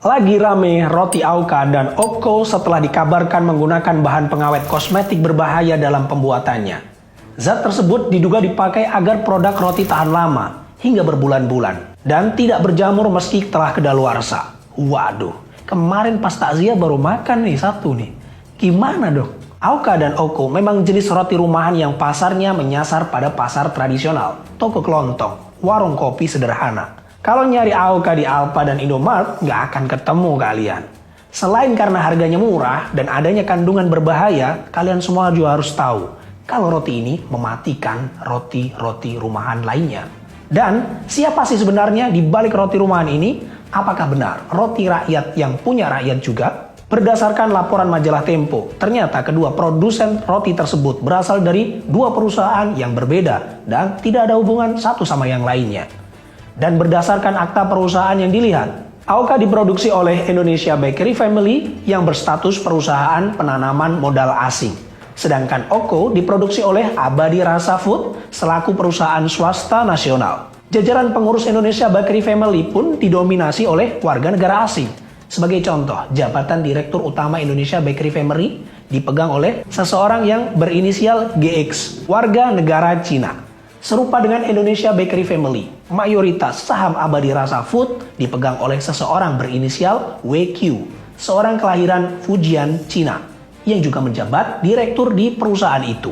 Lagi rame roti Auka dan Opko setelah dikabarkan menggunakan bahan pengawet kosmetik berbahaya dalam pembuatannya. Zat tersebut diduga dipakai agar produk roti tahan lama hingga berbulan-bulan dan tidak berjamur meski telah kedaluarsa. Waduh, kemarin pas takziah baru makan nih satu nih. Gimana dong? Auka dan Opko memang jenis roti rumahan yang pasarnya menyasar pada pasar tradisional, toko kelontong, warung kopi sederhana. Kalau nyari Auka di Alfa dan Indomart, nggak akan ketemu kalian. Selain karena harganya murah dan adanya kandungan berbahaya, kalian semua juga harus tahu kalau roti ini mematikan roti-roti rumahan lainnya. Dan siapa sih sebenarnya di balik roti rumahan ini? Apakah benar roti rakyat yang punya rakyat juga? Berdasarkan laporan majalah Tempo, ternyata kedua produsen roti tersebut berasal dari dua perusahaan yang berbeda dan tidak ada hubungan satu sama yang lainnya. Dan berdasarkan akta perusahaan yang dilihat, Auka diproduksi oleh Indonesia Bakery Family yang berstatus perusahaan penanaman modal asing. Sedangkan Opko diproduksi oleh Abadi Rasa Food selaku perusahaan swasta nasional. Jajaran pengurus Indonesia Bakery Family pun didominasi oleh warga negara asing. Sebagai contoh, jabatan Direktur Utama Indonesia Bakery Family dipegang oleh seseorang yang berinisial GX, warga negara Cina. Serupa dengan Indonesia Bakery Family, mayoritas saham Abadi Rasa Food dipegang oleh seseorang berinisial WQ, seorang kelahiran Fujian, Cina, yang juga menjabat direktur di perusahaan itu.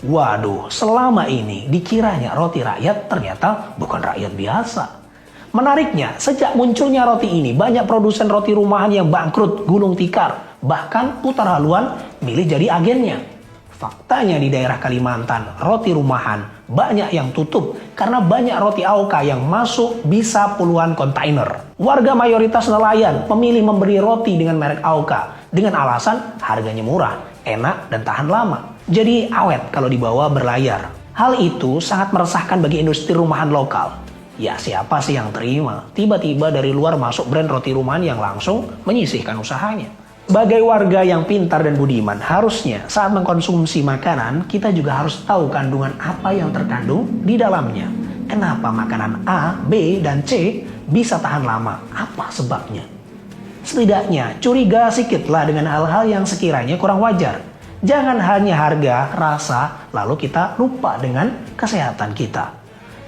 Waduh, selama ini dikiranya roti rakyat ternyata bukan rakyat biasa. Menariknya, sejak munculnya roti ini, banyak produsen roti rumahan yang bangkrut gulung tikar, bahkan putar haluan milih jadi agennya. Faktanya di daerah Kalimantan, roti rumahan banyak yang tutup karena banyak roti Auka yang masuk bisa puluhan kontainer. Warga mayoritas nelayan memilih membeli roti dengan merek Auka dengan alasan harganya murah, enak, dan tahan lama. Jadi awet kalau dibawa berlayar. Hal itu sangat meresahkan bagi industri rumahan lokal. Ya siapa sih yang terima? Tiba-tiba dari luar masuk brand roti rumahan yang langsung menyisihkan usahanya. Sebagai warga yang pintar dan budiman, harusnya saat mengkonsumsi makanan, kita juga harus tahu kandungan apa yang terkandung di dalamnya. Kenapa makanan A, B, dan C bisa tahan lama? Apa sebabnya? Setidaknya curiga sedikitlah dengan hal-hal yang sekiranya kurang wajar. Jangan hanya harga, rasa, lalu kita lupa dengan kesehatan kita.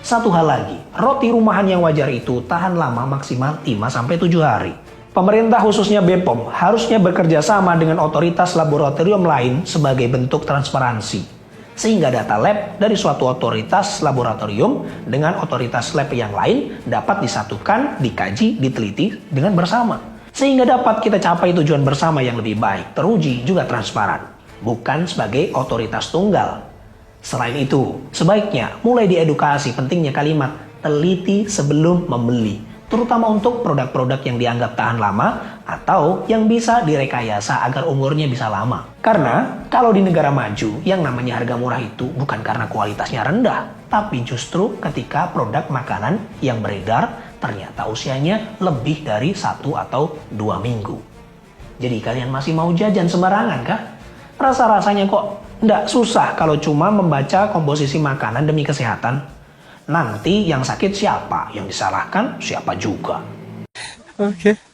Satu hal lagi, roti rumahan yang wajar itu tahan lama maksimal 5-7 hari. Pemerintah khususnya BPOM harusnya bekerja sama dengan otoritas laboratorium lain sebagai bentuk transparansi. Sehingga data lab dari suatu otoritas laboratorium dengan otoritas lab yang lain dapat disatukan, dikaji, diteliti dengan bersama. Sehingga dapat kita capai tujuan bersama yang lebih baik, teruji, juga transparan. Bukan sebagai otoritas tunggal. Selain itu, sebaiknya mulai diedukasi pentingnya kalimat teliti sebelum membeli. Terutama untuk produk-produk yang dianggap tahan lama atau yang bisa direkayasa agar umurnya bisa lama. Karena kalau di negara maju yang namanya harga murah itu bukan karena kualitasnya rendah, tapi justru ketika produk makanan yang beredar ternyata usianya lebih dari 1 atau 2 minggu. Jadi kalian masih mau jajan sembarangan kah? Rasa-rasanya kok nggak susah kalau cuma membaca komposisi makanan demi kesehatan. Nanti yang sakit siapa? Yang disalahkan siapa juga? Oke.